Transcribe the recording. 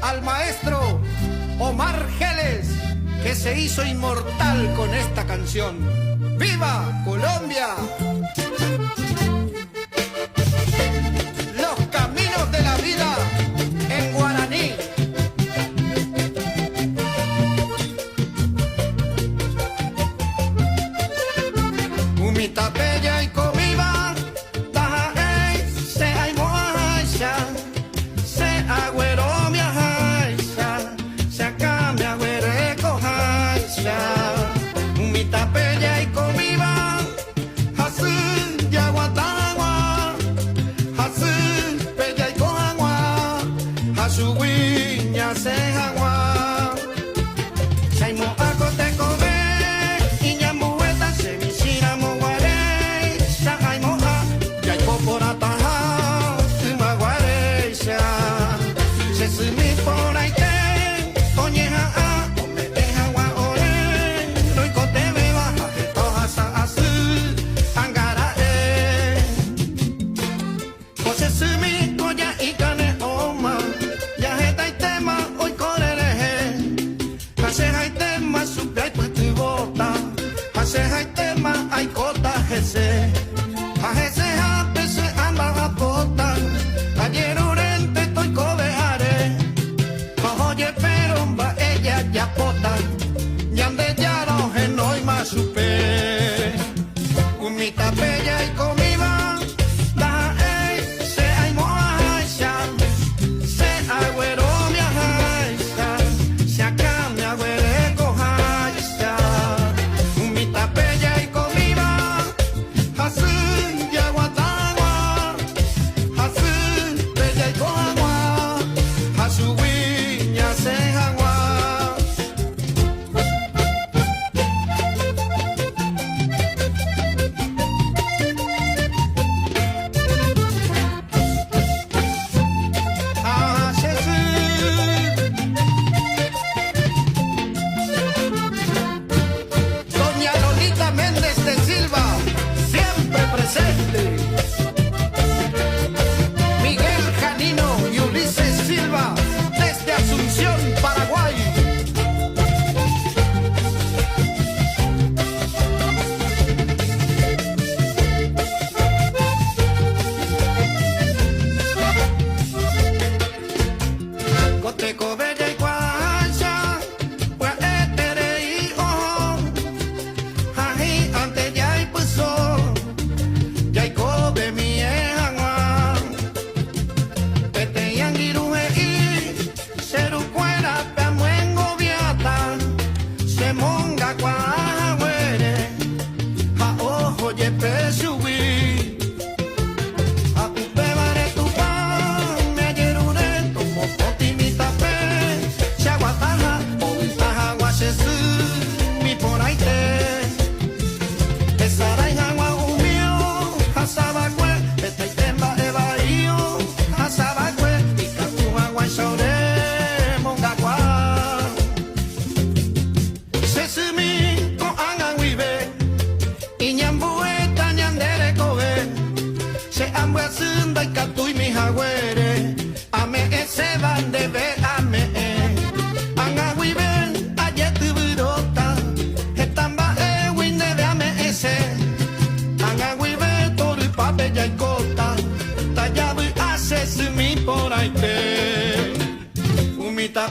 al maestro Omar Geles, que se hizo inmortal con esta canción. ¡Viva Colombia! Los caminos de la vida en guaraní. Umita bella y comiba, se hay moaisha, se agüero mi ajaisha, se acá mi agüere cojaisha. Umita bella y comiba, hasu yaguatagua, hasu bella y coagua, hasu guiña se agua. Se mo acote come. Ay kota hese, a hese hapese amba apota, ayer urente estoy cobeare, oye pero mba ella ya pota, yande ya no genoi más supe, umita bella y comiba, da se ay moaisha, se agüero mi ajaisha, se acá mi agüere cojaisha, umita bella y por ahí te umita